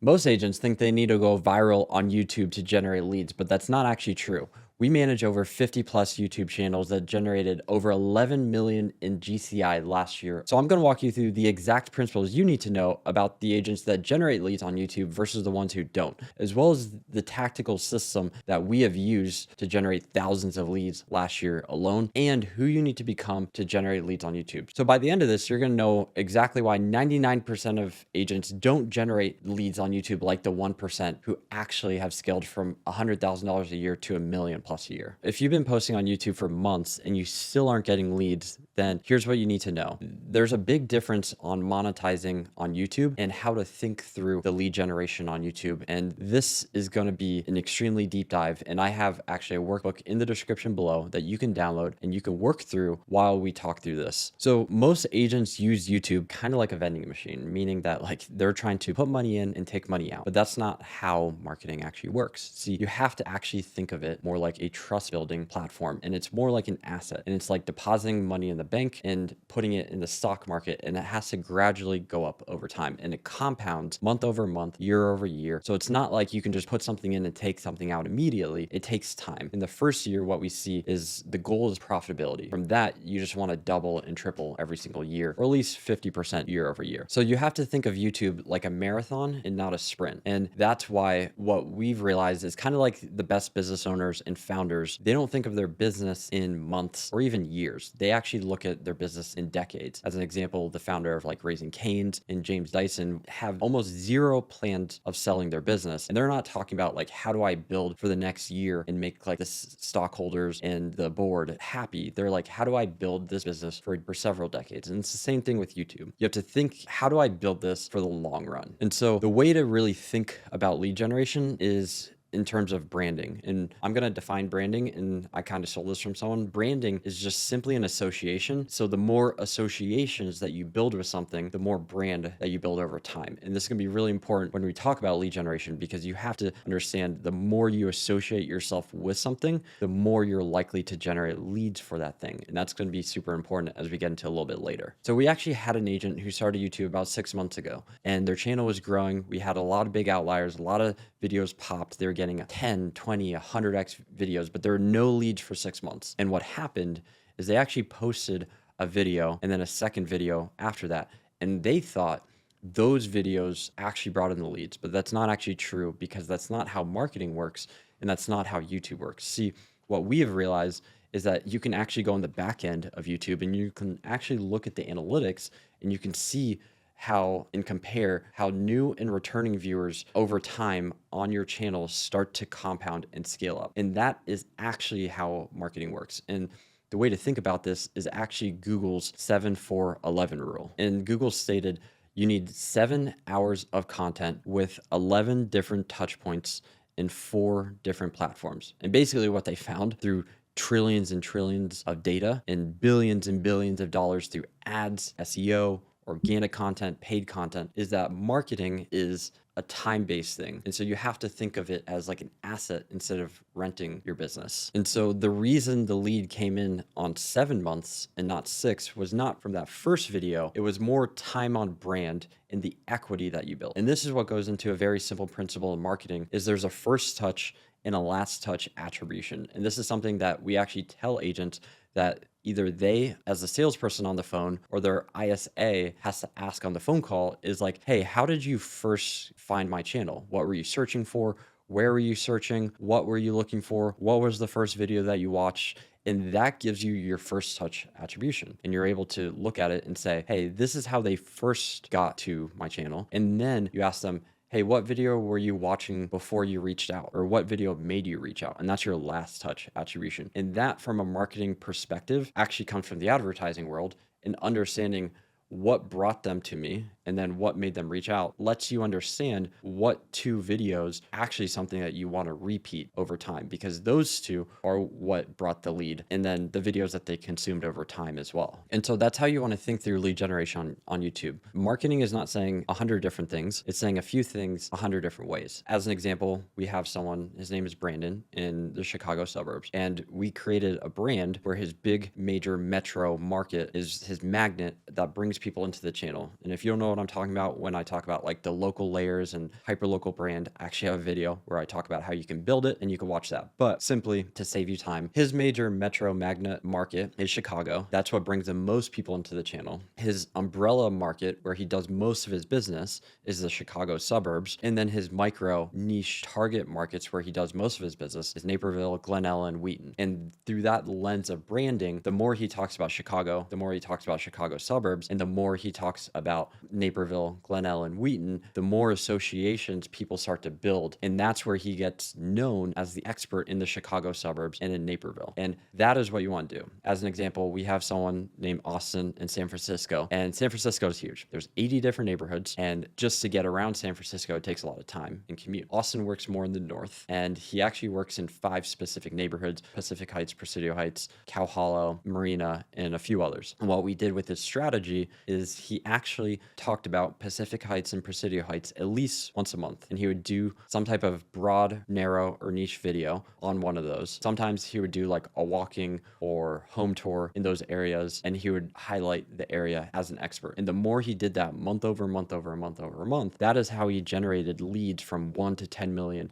Most agents think they need to go viral on YouTube to generate leads, but that's not actually true. We manage over 50 plus YouTube channels that generated over 11 million in GCI last year. So I'm going to walk you through the exact principles you need to know about the agents that generate leads on YouTube versus the ones who don't, as well as the tactical system that we have used to generate thousands of leads last year alone, and who you need to become to generate leads on YouTube. So by the end of this, you're going to know exactly why 99% of agents don't generate leads on YouTube like the 1% who actually have scaled from $100,000 a year to $1 million plus a year. If you've been posting on YouTube for months and you still aren't getting leads, then here's what you need to know. There's a big difference on monetizing on YouTube and how to think through the lead generation on YouTube. And this is going to be an extremely deep dive. And I have actually a workbook in the description below that you can download and you can work through while we talk through this. So most agents use YouTube kind of like a vending machine, meaning that like they're trying to put money in and take money out, but that's not how marketing actually works. See, you have to actually think of it more like a trust building platform, and it's more like an asset, and it's like depositing money in the bank and putting it in the stock market, and it has to gradually go up over time, and it compounds month over month, year over year. So it's not like you can just put something in and take something out immediately. It takes time. In the first year, what we see is the goal is profitability. From that, you just want to double and triple every single year, or at least 50% year over year. So you have to think of YouTube like a marathon and not a sprint. And that's why what we've realized is kind of like the best business owners and founders, they don't think of their business in months or even years. They actually look at their business in decades. As an example, the founder of like Raising Cane's and James Dyson have almost zero plans of selling their business. And they're not talking about like, how do I build for the next year and make like the stockholders and the board happy? They're like, how do I build this business for several decades? And it's the same thing with YouTube. You have to think, how do I build this for the long run? And so the way to really think about lead generation is in terms of branding. And I'm going to define branding, and I kind of stole this from someone. Branding is just simply an association. So the more associations that you build with something, the more brand that you build over time. And this is going to be really important when we talk about lead generation, because you have to understand the more you associate yourself with something, the more you're likely to generate leads for that thing. And that's going to be super important as we get into a little bit later. So we actually had an agent who started YouTube about 6 months ago, and their channel was growing. We had a lot of big outliers, a lot of videos popped. They were getting 10, 20, 100x videos, but there were no leads for 6 months. And what happened is they actually posted a video and then a second video after that. And they thought those videos actually brought in the leads, but that's not actually true, because that's not how marketing works. And that's not how YouTube works. See, what we have realized is that you can actually go on the back end of YouTube and you can actually look at the analytics and you can see how and compare how new and returning viewers over time on your channel start to compound and scale up. And that is actually how marketing works. And the way to think about this is actually Google's 7-4-11 rule. And Google stated you need 7 hours of content with 11 different touch points in 4 different platforms. And basically what they found through trillions and trillions of data and billions of dollars through ads, SEO, organic content, paid content, is that marketing is a time-based thing. And so you have to think of it as like an asset instead of renting your business. And so the reason the lead came in on 7 months and not 6 was not from that first video. It was more time on brand and the equity that you built. And this is what goes into a very simple principle in marketing, is there's a first touch and a last touch attribution. And this is something that we actually tell agents that either they, as a salesperson on the phone, or their ISA has to ask on the phone call is like, hey, how did you first find my channel? What were you searching for? Where were you searching? What were you looking for? What was the first video that you watched? And that gives you your first touch attribution. And you're able to look at it and say, hey, this is how they first got to my channel. And then you ask them, hey, what video were you watching before you reached out? Or what video made you reach out? And that's your last touch attribution. And that, from a marketing perspective, actually comes from the advertising world, and understanding what brought them to me and then what made them reach out lets you understand what 2 videos actually something that you want to repeat over time, because those 2 are what brought the lead, and then the videos that they consumed over time as well. And so that's how you want to think through lead generation on YouTube. Marketing is not saying 100 different things. It's saying a few things 100 different ways. As an example, we have someone, his name is Brandon, in the Chicago suburbs, and we created a brand where his big major metro market is his magnet that brings people into the channel. And if you don't know what what I'm talking about when I talk about like the local layers and hyperlocal brand. I actually have a video where I talk about how you can build it, and you can watch that. But simply to save you time, his major metro magnet market is Chicago. That's what brings the most people into the channel. His umbrella market, where he does most of his business, is the Chicago suburbs. And then his micro niche target markets, where he does most of his business, is Naperville, Glen Ellen, Wheaton. And through that lens of branding, the more he talks about Chicago, the more he talks about Chicago suburbs, and the more he talks about Naperville, Glen Ellen, Wheaton, the more associations people start to build. And that's where he gets known as the expert in the Chicago suburbs and in Naperville. And that is what you want to do. As an example, we have someone named Austin in San Francisco, and San Francisco is huge. There's 80 different neighborhoods, and just to get around San Francisco, it takes a lot of time and commute. Austin works more in the north, and he actually works in 5 specific neighborhoods: Pacific Heights, Presidio Heights, Cow Hollow, Marina, and a few others. And what we did with his strategy is he actually talked about Pacific Heights and Presidio Heights at least once a month, and he would do some type of broad, narrow, or niche video on one of those. Sometimes he would do like a walking or home tour in those areas, and he would highlight the area as an expert. And the more he did that month over month over month over month, that is how he generated leads from $1 to $10 million,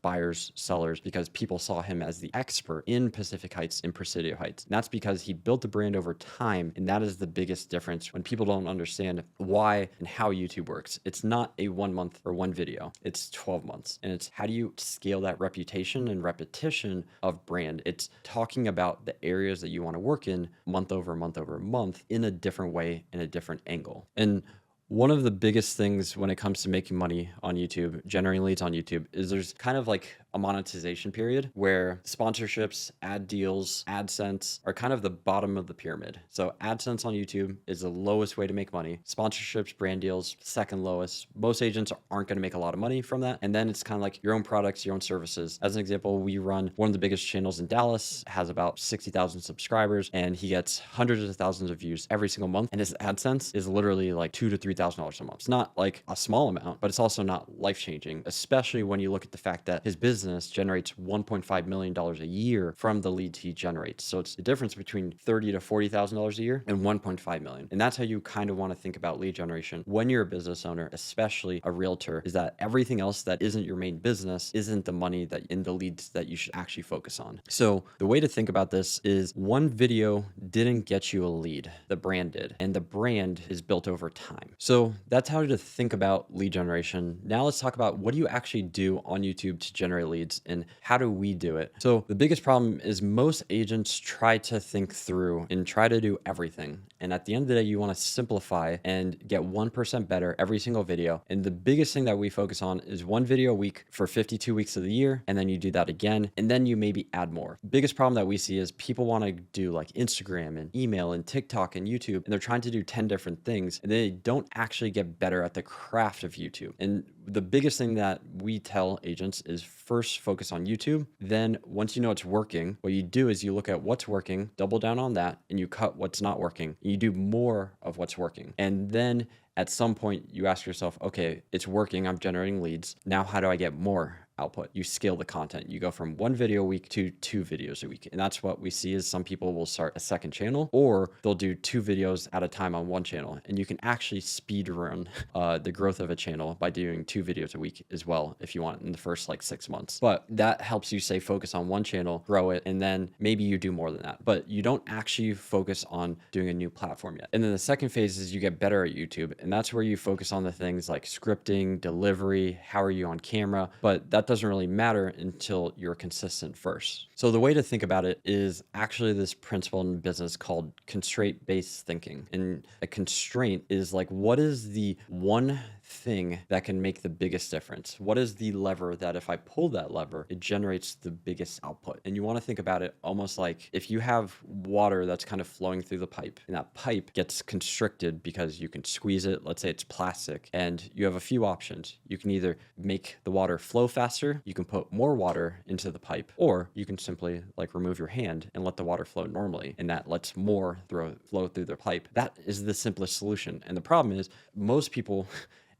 buyers, sellers, because people saw him as the expert in Pacific Heights and Presidio Heights. And that's because he built the brand over time. And that is the biggest difference when people don't understand why and how YouTube works. It's not a 1 month or one video, it's 12 months. And it's how do you scale that reputation and repetition of brand? It's talking about the areas that you want to work in month over month over month in a different way, in a different angle. And one of the biggest things when it comes to making money on YouTube, generating leads on YouTube, is there's kind of like a monetization period where sponsorships, ad deals, AdSense are kind of the bottom of the pyramid. So AdSense on YouTube is the lowest way to make money. Sponsorships, brand deals, second lowest. Most agents aren't going to make a lot of money from that. And then it's kind of like your own products, your own services. As an example, we run one of the biggest channels in Dallas, has about 60,000 subscribers, and he gets hundreds of thousands of views every single month. And his AdSense is literally like $2,000 to $3,000 a month. It's not like a small amount, but it's also not life-changing, especially when you look at the fact that his business generates $1.5 million a year from the leads he generates. So it's the difference between $30,000 to $40,000 a year and $1.5 million. And that's how you kind of want to think about lead generation when you're a business owner, especially a realtor, is that everything else that isn't your main business isn't the money that in the leads that you should actually focus on. So the way to think about this is one video didn't get you a lead, the brand did, and the brand is built over time. So that's how to think about lead generation. Now let's talk about what do you actually do on YouTube to generate leads and how do we do it? So the biggest problem is most agents try to think through and try to do everything. And at the end of the day, you want to simplify and get 1% better every single video. And the biggest thing that we focus on is one video a week for 52 weeks of the year. And then you do that again, and then you maybe add more. Biggest problem that we see is people want to do like Instagram and email and TikTok and YouTube, and they're trying to do 10 different things, and they don't actually get better at the craft of YouTube. And the biggest thing that we tell agents is first focus on YouTube. Then once you know it's working, what you do is you look at what's working, double down on that, and you cut what's not working. You do more of what's working. And then at some point you ask yourself, okay, it's working, I'm generating leads. Now how do I get more output? You scale the content. You go from one video a week to 2 videos a week. And that's what we see is some people will start a second channel, or they'll do 2 videos at a time on one channel. And you can actually speed run the growth of a channel by doing 2 videos a week as well, if you want, in the first like 6 months. But that helps you stay focused on one channel, grow it, and then maybe you do more than that. But you don't actually focus on doing a new platform yet. And then the second phase is you get better at YouTube. And that's where you focus on the things like scripting, delivery, how are you on camera, but that doesn't really matter until you're consistent first. So the way to think about it is actually this principle in business called constraint-based thinking. And a constraint is like, what is the one thing that can make the biggest difference? What is the lever that if I pull that lever, it generates the biggest output? And you want to think about it almost like if you have water that's kind of flowing through the pipe, and that pipe gets constricted because you can squeeze it. Let's say it's plastic, and you have a few options. You can either make the water flow faster, you can put more water into the pipe, or you can simply like remove your hand and let the water flow normally, and that lets more flow through the pipe. That is the simplest solution. And the problem is most people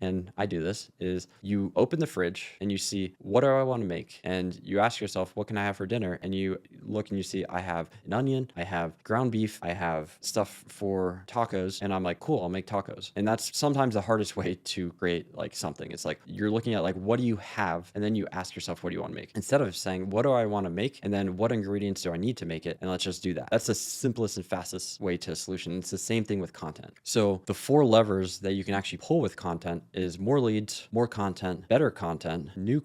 and I do this, is you open the fridge and you see, what do I want to make? And you ask yourself, what can I have for dinner? And you look and you see I have an onion, I have ground beef, I have stuff for tacos, and I'm like, cool, I'll make tacos. And that's sometimes the hardest way to create like something. It's like you're looking at like, what do you have? And then you ask yourself, what do you want to make? Instead of saying, what do I want to make? And then what ingredients do I need to make it? And let's just do that. That's the simplest and fastest way to a solution. It's the same thing with content. So the 4 levers that you can actually pull with content is more leads, more content, better content, new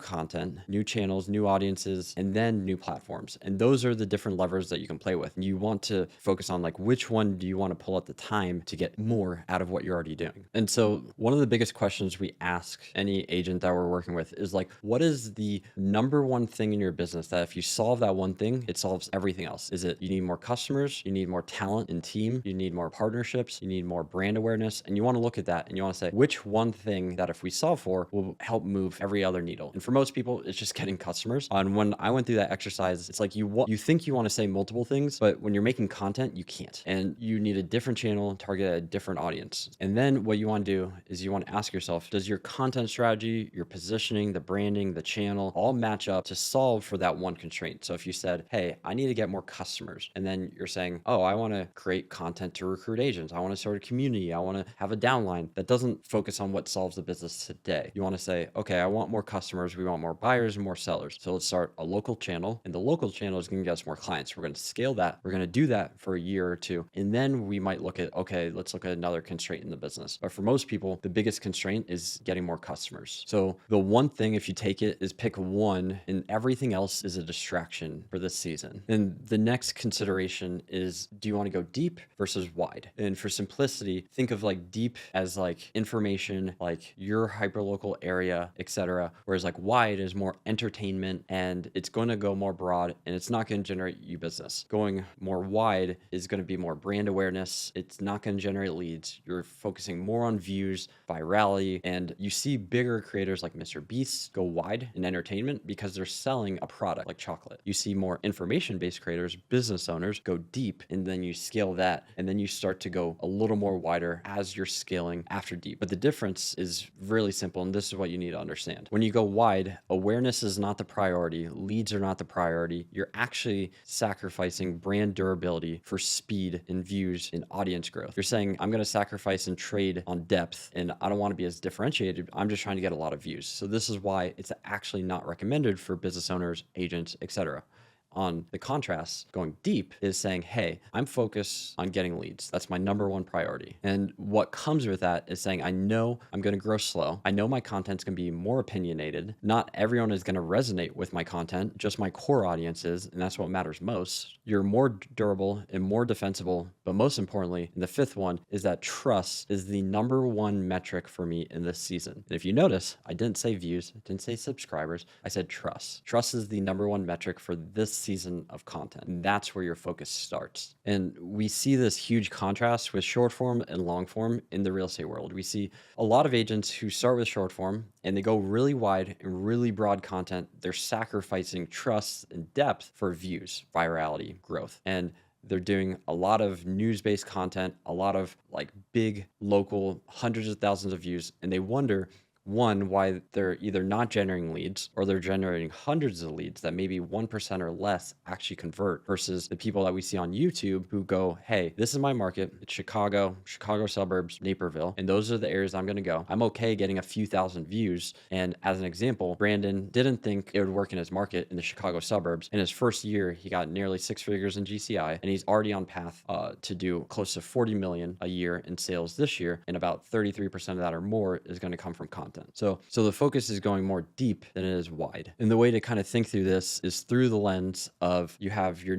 channels, new audiences, and then new platforms. And those are the different levers that you can play with. And you want to focus on like, which one do you want to pull at the time to get more out of what you're already doing? And so one of the biggest questions we ask any agent that we're working with is like, what is the number one thing in your business that if you solve that one thing, it solves everything else? Is it you need more customers, you need more talent in team, you need more partnerships, you need more brand awareness, and you want to look at that and you want to say, which one thing that if we solve for will help move every other needle? And for most people, it's just getting customers. And when I went through that exercise, it's like you think you want to say multiple things, but when you're making content, you can't. And you need a different channel, target a different audience. And then what you want to do is you want to ask yourself, does your content strategy, your positioning, the branding, the channel all match up to solve for that one constraint? So if you said, hey, I need to get more customers, and then you're saying, oh, I want to create content to recruit agents, I want to start a community, I want to have a downline, that doesn't focus on what solves the business today. You want to say, okay, I want more customers, we want more buyers and more sellers. So let's start a local channel, and the local channel is going to get us more clients. We're going to scale that. We're going to do that for a year or two. And then we might look at, okay, let's look at another constraint in the business. But for most people, the biggest constraint is getting more customers. So the one thing, if you take it, is pick one, and everything else is a distraction for this season. And the next consideration is, do you want to go deep versus wide? And for simplicity, think of like deep as like information, like your hyperlocal area, etc. Whereas like wide is more entertainment, and it's going to go more broad, and it's not going to generate you business. Going more wide is going to be more brand awareness. It's not going to generate leads. You're focusing more on views, virality, and you see bigger creators like Mr. Beast go wide in entertainment because they're selling a product like chocolate. You see more information-based creators, business owners go deep, and then you scale that, and then you start to go a little more wider as you're scaling after deep. But the difference is really simple, and this is what you need to understand. When you go wide, awareness is not the priority, leads are not the priority. You're actually sacrificing brand durability for speed and views and audience growth. You're saying, I'm going to sacrifice and trade on depth, and I don't want to be as differentiated. I'm just trying to get a lot of views. So this is why it's actually not recommended for business owners, agents, etc. On the contrast, going deep is saying, hey, I'm focused on getting leads. That's my number one priority. And what comes with that is saying, I know I'm going to grow slow. I know my content's going to be more opinionated. Not everyone is going to resonate with my content, just my core audiences. And that's what matters most. You're more durable and more defensible. But most importantly, and the fifth one is that trust is the number one metric for me in this season. And if you notice, I didn't say views, I didn't say subscribers. I said trust. Trust is the number one metric for this season of content. And that's where your focus starts. And we see this huge contrast with short form and long form in the real estate world. We see a lot of agents who start with short form and they go really wide and really broad content. They're sacrificing trust and depth for views, virality, growth. And they're doing a lot of news-based content, a lot of like big local hundreds of thousands of views. And they wonder, one, why they're either not generating leads or they're generating hundreds of leads that maybe 1% or less actually convert, versus the people that we see on YouTube who go, hey, this is my market. It's Chicago suburbs, Naperville, and those are the areas I'm going to go. I'm okay getting a few thousand views. And as an example, Brandon didn't think it would work in his market in the Chicago suburbs. In his first year, he got nearly 6 figures in GCI, and he's already on path to do close to 40 million a year in sales this year. And about 33% of that or more is going to come from content. So the focus is going more deep than it is wide. And the way to kind of think through this is through the lens of, you have your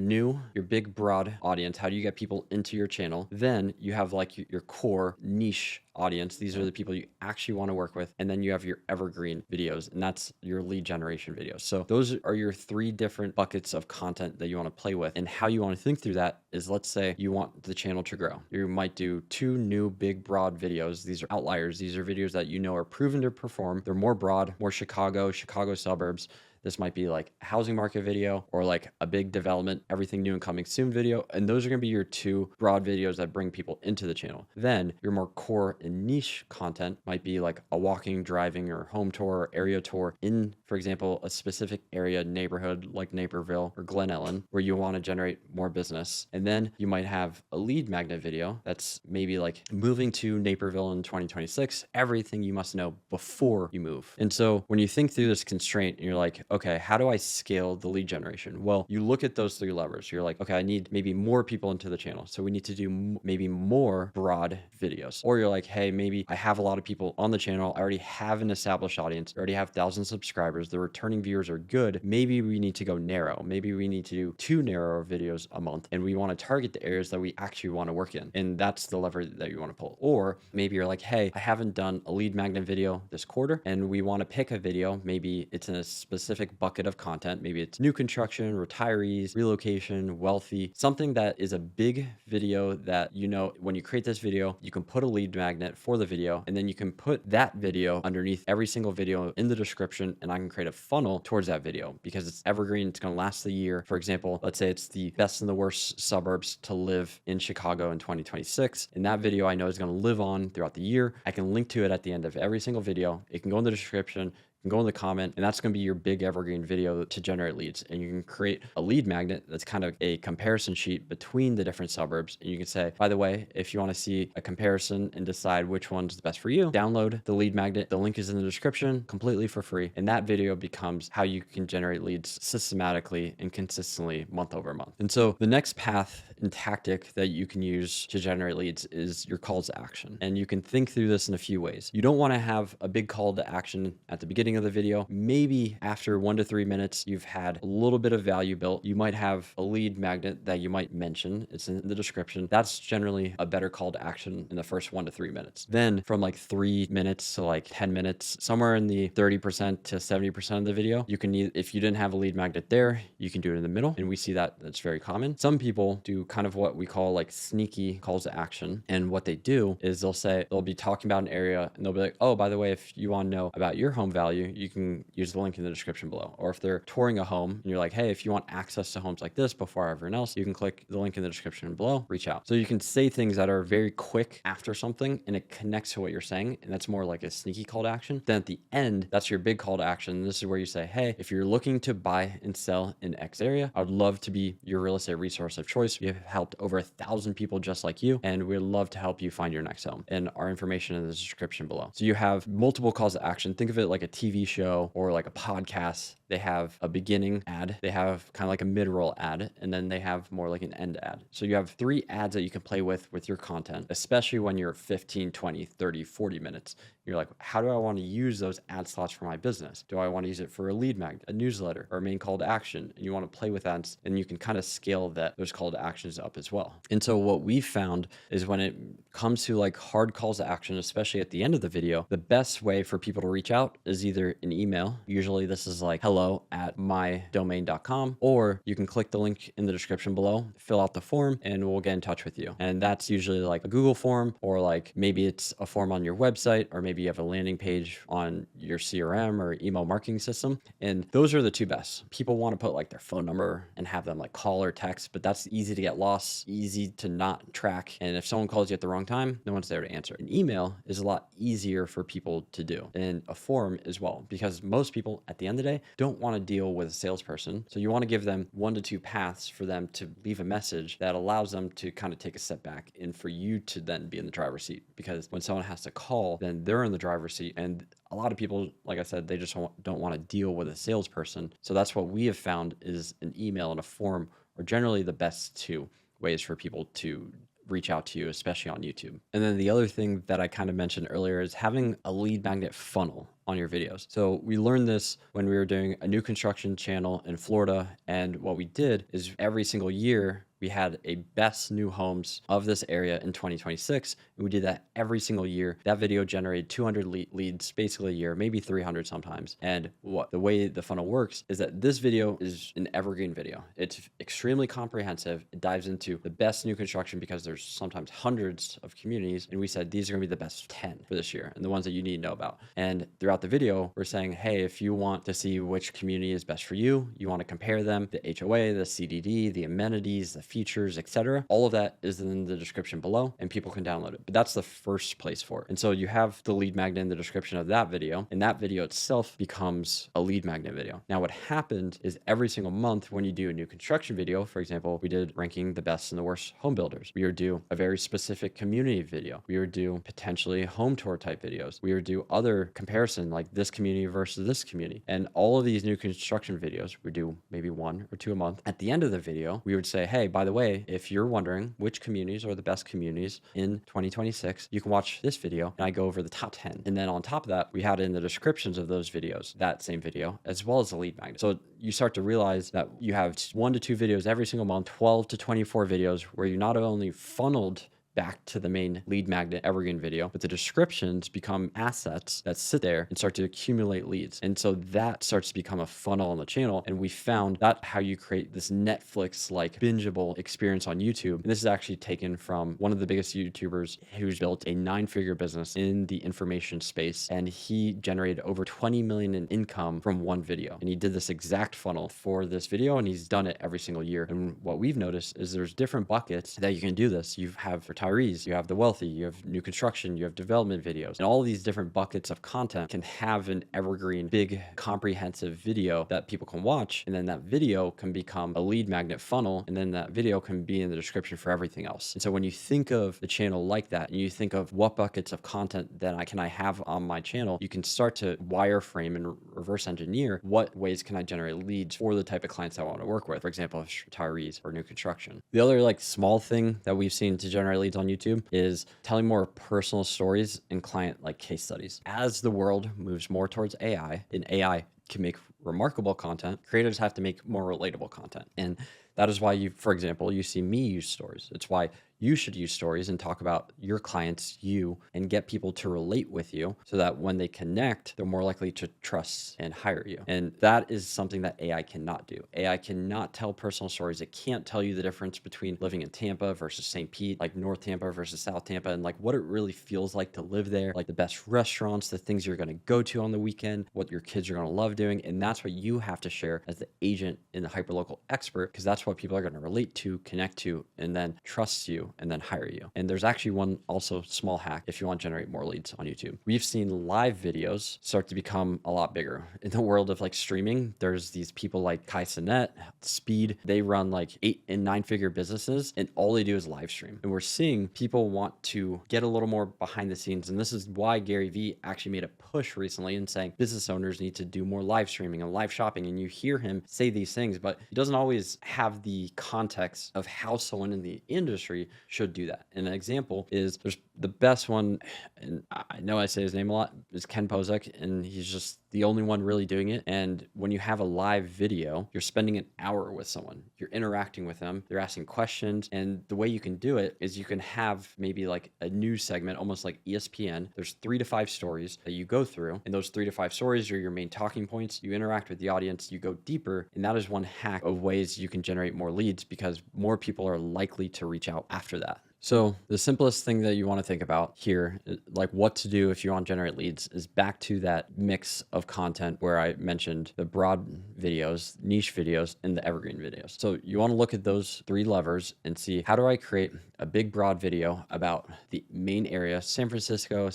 big, broad audience. How do you get people into your channel? Then you have like your core niche audience. These are the people you actually want to work with. And then you have your evergreen videos, and that's your lead generation videos. So those are your 3 different buckets of content that you want to play with. And how you want to think through that is, let's say you want the channel to grow. You might do 2 new big broad videos. These are outliers. These are videos that you know are proven to perform. They're more broad, more Chicago suburbs. This might be like a housing market video or like a big development, everything new and coming soon video. And those are going to be your two broad videos that bring people into the channel. Then your more core and niche content might be like a walking, driving, or home tour or area tour in, for example, a specific area, neighborhood like Naperville or Glen Ellen, where you want to generate more business. And then you might have a lead magnet video that's maybe like moving to Naperville in 2026, everything you must know before you move. And so when you think through this constraint and you're like, okay, how do I scale the lead generation? Well, you look at those three levers. You're like, okay, I need maybe more people into the channel. So we need to do maybe more broad videos. Or you're like, hey, maybe I have a lot of people on the channel. I already have an established audience. I already have thousands of subscribers. The returning viewers are good. Maybe we need to go narrow. Maybe we need to do 2 narrower videos a month, and we want to target the areas that we actually want to work in. And that's the lever that you want to pull. Or maybe you're like, hey, I haven't done a lead magnet video this quarter, and we want to pick a video. Maybe it's in a specific bucket of content. Maybe it's new construction, retirees, relocation, wealthy, something that is a big video that, you know, when you create this video, you can put a lead magnet for the video, and then you can put that video underneath every single video in the description, and I can create a funnel towards that video because it's evergreen. It's going to last the year. For example, let's say it's the best and the worst suburbs to live in Chicago in 2026. And that video I know is going to live on throughout the year. I can link to it at the end of every single video. It can go in the description, can go in the comment, and that's going to be your big evergreen video to generate leads. And you can create a lead magnet that's kind of a comparison sheet between the different suburbs. And you can say, by the way, if you want to see a comparison and decide which one's the best for you, download the lead magnet. The link is in the description, completely for free. And that video becomes how you can generate leads systematically and consistently month over month. And so the next path and tactic that you can use to generate leads is your calls to action. And you can think through this in a few ways. You don't want to have a big call to action at the beginning of the video. Maybe after 1 to 3 minutes, you've had a little bit of value built. You might have a lead magnet that you might mention. It's in the description. That's generally a better call to action in the first 1 to 3 minutes. Then from like 3 minutes to like 10 minutes, somewhere in the 30% to 70% of the video, you can, if you didn't have a lead magnet there, you can do it in the middle. And we see that that's very common. Some people do kind of what we call like sneaky calls to action. And what they do is they'll be talking about an area and they'll be like, oh, by the way, if you want to know about your home value, you can use the link in the description below. Or if they're touring a home and you're like, hey, if you want access to homes like this before everyone else, you can click the link in the description below, reach out. So you can say things that are very quick after something and it connects to what you're saying. And that's more like a sneaky call to action. Then at the end, that's your big call to action. This is where you say, hey, if you're looking to buy and sell in X area, I would love to be your real estate resource of choice. We have helped over 1,000 people just like you, and we'd love to help you find your next home. And our information in the description below. So you have multiple calls to action. Think of it like a TV show or like a podcast. They have a beginning ad, they have kind of like a mid-roll ad, and then they have more like an end ad. So you have 3 ads that you can play with your content, especially when you're 15, 20, 30, 40 minutes. You're like, how do I want to use those ad slots for my business? Do I want to use it for a lead magnet, a newsletter, or a main call to action? And you want to play with ads, and you can kind of scale those call to actions up as well. And so what we've found is when it comes to like hard calls to action, especially at the end of the video, the best way for people to reach out is either an email. Usually this is like hello@mydomain.com, or you can click the link in the description below, fill out the form, and we'll get in touch with you. And that's usually like a Google form, or like maybe it's a form on your website, or maybe you have a landing page on your CRM or email marketing system. And those are the 2 best. People want to put like their phone number and have them like call or text, but that's easy to get lost, easy to not track. And if someone calls you at the wrong time, no one's there to answer. An email is a lot easier for people to do, and a form as well, because most people at the end of the day don't want to deal with a salesperson. So you want to give them 1 to 2 paths for them to leave a message that allows them to kind of take a step back and for you to then be in the driver's seat. Because when someone has to call, then they're in the driver's seat. And a lot of people, like I said, they just don't want to deal with a salesperson. So that's what we have found is an email and a form are generally the best 2 ways for people to reach out to you, especially on YouTube. And then the other thing that I kind of mentioned earlier is having a lead magnet funnel on your videos. So we learned this when we were doing a new construction channel in Florida. And what we did is every single year, we had a best new homes of this area in 2026. And we did that every single year. That video generated 200 leads basically a year, maybe 300 sometimes. And what the way the funnel works is that this video is an evergreen video. It's extremely comprehensive. It dives into the best new construction because there's sometimes hundreds of communities. And we said these are going to be the best 10 for this year and the ones that you need to know about. And throughout the video, we're saying, hey, if you want to see which community is best for you, you want to compare them, the HOA, the CDD, the amenities, the features, etc. All of that is in the description below and people can download it. But that's the first place for it. And so you have the lead magnet in the description of that video, and that video itself becomes a lead magnet video. Now, what happened is every single month when you do a new construction video, for example, we did ranking the best and the worst home builders. We would do a very specific community video. We would do potentially home tour type videos. We would do other comparison like this community versus this community. And all of these new construction videos, we do maybe 1 or 2 a month. At the end of the video, we would say, hey, by the way, if you're wondering which communities are the best communities in 2026, you can watch this video and I go over the top 10. And then on top of that, we had in the descriptions of those videos, that same video, as well as the lead magnet. So you start to realize that you have 1 to 2 videos every single month, 12 to 24 videos where you not only funneled back to the main lead magnet evergreen video, but the descriptions become assets that sit there and start to accumulate leads. And so that starts to become a funnel on the channel. And we found that how you create this Netflix-like bingeable experience on YouTube. And this is actually taken from one of the biggest YouTubers who's built a 9-figure business in the information space. And he generated over 20 million in income from one video. And he did this exact funnel for this video and he's done it every single year. And what we've noticed is there's different buckets that you can do this. You have retirees, you have the wealthy, you have new construction, you have development videos, and all these different buckets of content can have an evergreen, big, comprehensive video that people can watch. And then that video can become a lead magnet funnel. And then that video can be in the description for everything else. And so when you think of the channel like that, and you think of what buckets of content that I have on my channel, you can start to wireframe and reverse engineer what ways can I generate leads for the type of clients I want to work with. For example, if it's retirees or new construction. The other like small thing that we've seen to generate leads on YouTube is telling more personal stories and client like case studies. As the world moves more towards AI, and AI can make remarkable content, creators have to make more relatable content. And that is why for example, you see me use stories. It's why you should use stories and talk about your clients, and get people to relate with you so that when they connect, they're more likely to trust and hire you. And that is something that AI cannot do. AI cannot tell personal stories. It can't tell you the difference between living in Tampa versus St. Pete, like North Tampa versus South Tampa, and like what it really feels like to live there, like the best restaurants, the things you're going to go to on the weekend, what your kids are going to love doing. And that's what you have to share as the agent and the hyperlocal expert, because that's what people are going to relate to, connect to, and then trust you and then hire you. And there's actually one also small hack if you want to generate more leads on YouTube. We've seen live videos start to become a lot bigger. In the world of like streaming, there's these people like Kai Cenat, Speed. They run like 8 and 9-figure businesses and all they do is live stream. And we're seeing people want to get a little more behind the scenes. And this is why Gary Vee actually made a push recently in saying business owners need to do more live streaming and live shopping. And you hear him say these things, but he doesn't always have the context of how someone in the industry should do that. And an example is there's the best one, and I know I say his name a lot, is Ken Pozek, and he's just the only one really doing it. And when you have a live video, you're spending an hour with someone, you're interacting with them, they're asking questions. And the way you can do it is you can have maybe like a news segment, almost like ESPN. There's 3 to 5 stories that you go through, and those 3 to 5 stories are your main talking points. You interact with the audience, you go deeper, and that is one hack of ways you can generate more leads because more people are likely to reach out after that. So the simplest thing that you want to think about here, like what to do if you want to generate leads, is back to that mix of content where I mentioned the broad videos, niche videos, and the evergreen videos. So you want to look at those 3 levers and see, how do I create a big broad video about the main area, San Francisco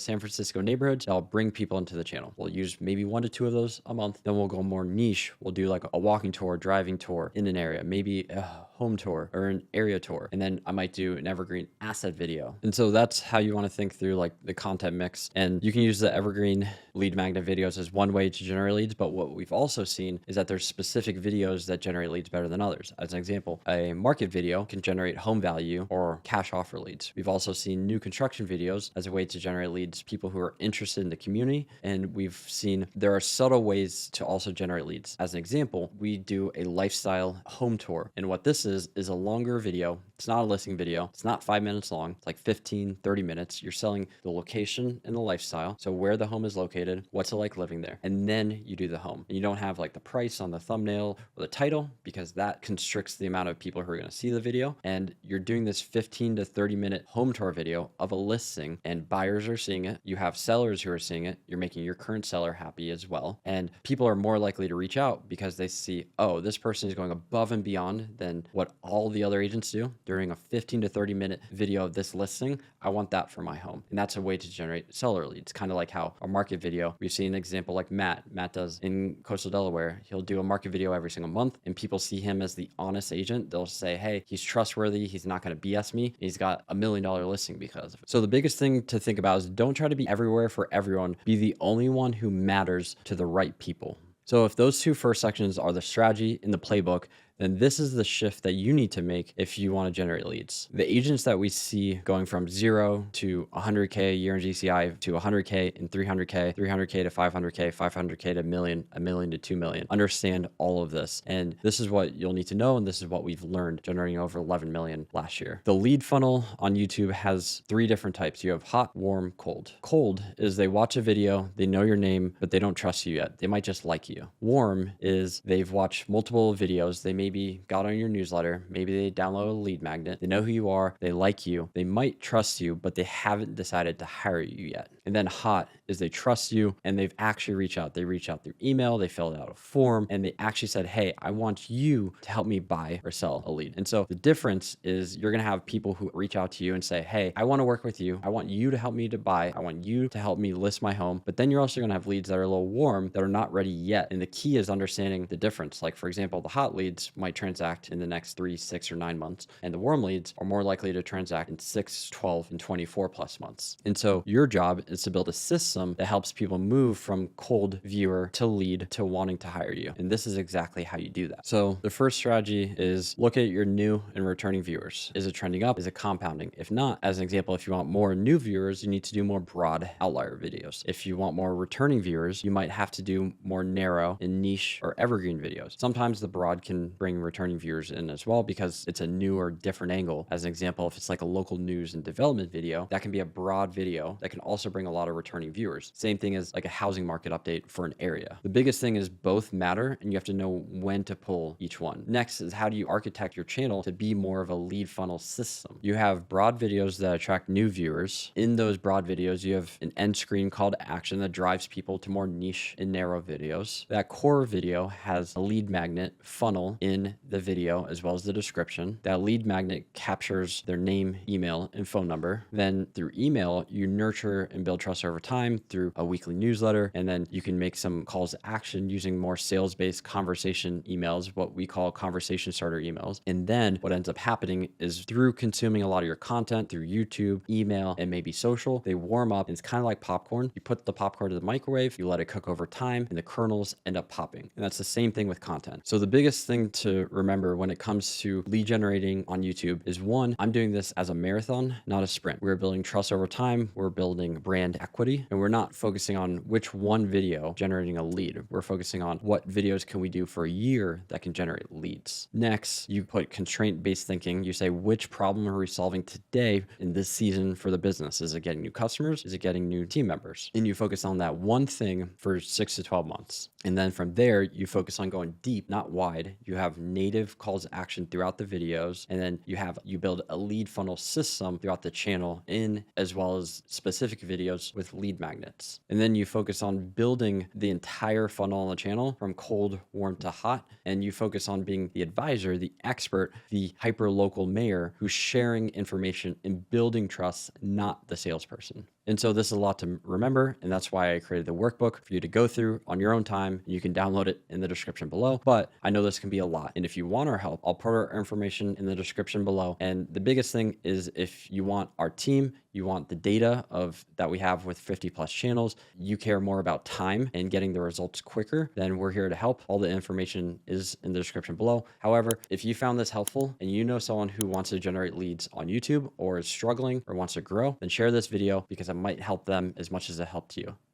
neighborhoods, that'll bring people into the channel. We'll use maybe 1 to 2 of those a month. Then we'll go more niche. We'll do like a walking tour, driving tour in an area, maybe a home tour or an area tour. And then I might do an evergreen asset video. And so that's how you want to think through like the content mix. And you can use the evergreen lead magnet videos as one way to generate leads. But what we've also seen is that there's specific videos that generate leads better than others. As an example, a market video can generate home value or cash offer leads. We've also seen new construction videos as a way to generate leads, people who are interested in the community. And we've seen there are subtle ways to also generate leads. As an example, we do a lifestyle home tour. And what this is a longer video. It's not a listing video. It's not 5 minutes long. It's like 15, 30 minutes. You're selling the location and the lifestyle. So where the home is located, what's it like living there? And then you do the home. And you don't have like the price on the thumbnail or the title because that constricts the amount of people who are going to see the video. And you're doing this 15 to 30 minute home tour video of a listing and buyers are seeing it. You have sellers who are seeing it. You're making your current seller happy as well. And people are more likely to reach out because they see, oh, this person is going above and beyond than what all the other agents do during a 15 to 30 minute video of this listing. I want that for my home. And that's a way to generate seller leads. Kind of like how a market video, we've seen an example like Matt does in coastal Delaware. He'll do a market video every single month and people see him as the honest agent. They'll say, hey, he's trustworthy. He's not going to BS me. He's got $1 million listing because of it. So the biggest thing to think about is don't try to be everywhere for everyone. Be the only one who matters to the right people. So if those two first sections are the strategy in the playbook, then this is the shift that you need to make if you want to generate leads. The agents that we see going from 0 to 100K a year in GCI to 100K and 300K, 300K to 500K, 500K to a million to 2 million, understand all of this. And this is what you'll need to know. And this is what we've learned generating over 11 million last year. The lead funnel on YouTube has 3 different types. You have hot, warm, cold. Cold is they watch a video, they know your name, but they don't trust you yet. They might just like you. Warm is they've watched multiple videos. They maybe got on your newsletter. Maybe they download a lead magnet. They know who you are. They like you. They might trust you, but they haven't decided to hire you yet. And then hot is they trust you and they've actually reached out. They reach out through email. They filled out a form and they actually said, hey, I want you to help me buy or sell a lead. And so the difference is you're going to have people who reach out to you and say, hey, I want to work with you. I want you to help me to buy. I want you to help me list my home. But then you're also going to have leads that are a little warm that are not ready yet. And the key is understanding the difference. Like for example, the hot leads might transact in the next 3, 6, or 9 months. And the warm leads are more likely to transact in 6, 12, and 24 plus months. And so your job is to build a system that helps people move from cold viewer to lead to wanting to hire you. And this is exactly how you do that. So the first strategy is look at your new and returning viewers. Is it trending up? Is it compounding? If not, as an example, if you want more new viewers, you need to do more broad outlier videos. If you want more returning viewers, you might have to do more narrow and niche or evergreen videos. Sometimes the broad can bring returning viewers in as well because it's a new or different angle. As an example, if it's like a local news and development video, that can be a broad video that can also bring a lot of returning viewers. Same thing as like a housing market update for an area. The biggest thing is both matter and you have to know when to pull each one. Next is how do you architect your channel to be more of a lead funnel system? You have broad videos that attract new viewers. In those broad videos, you have an end screen call to action that drives people to more niche and narrow videos. That core video has a lead magnet funnel in the video as well as the description. That lead magnet captures their name, email, and phone number. Then through email, you nurture and build trust over time through a weekly newsletter. And then you can make some calls to action using more sales-based conversation emails, what we call conversation starter emails. And then what ends up happening is through consuming a lot of your content through YouTube, email, and maybe social, they warm up. And it's kind of like popcorn. You put the popcorn in the microwave, you let it cook over time, and the kernels end up popping. And that's the same thing with content. So the biggest thing to remember when it comes to lead generating on YouTube is one, I'm doing this as a marathon, not a sprint. We're building trust over time. We're building brand equity, and we're not focusing on which one video generating a lead. We're focusing on what videos can we do for a year that can generate leads. Next, you put constraint-based thinking. You say, which problem are we solving today in this season for the business? Is it getting new customers? Is it getting new team members? And you focus on that one thing for 6 to 12 months. And then from there, you focus on going deep, not wide. You have native calls to action throughout the videos. And then you build a lead funnel system throughout the channel in as well as specific videos with lead magnets. And then you focus on building the entire funnel on the channel from cold, warm to hot. And you focus on being the advisor, the expert, the hyper local mayor who's sharing information and building trust, not the salesperson. And so this is a lot to remember, and that's why I created the workbook for you to go through on your own time. You can download it in the description below, but I know this can be a lot. And if you want our help, I'll put our information in the description below. And the biggest thing is if you want our team, you want the data of that we have with 50 plus channels, you care more about time and getting the results quicker, then we're here to help. All the information is in the description below. However, if you found this helpful and you know someone who wants to generate leads on YouTube or is struggling or wants to grow, then share this video because it might help them as much as it helped you.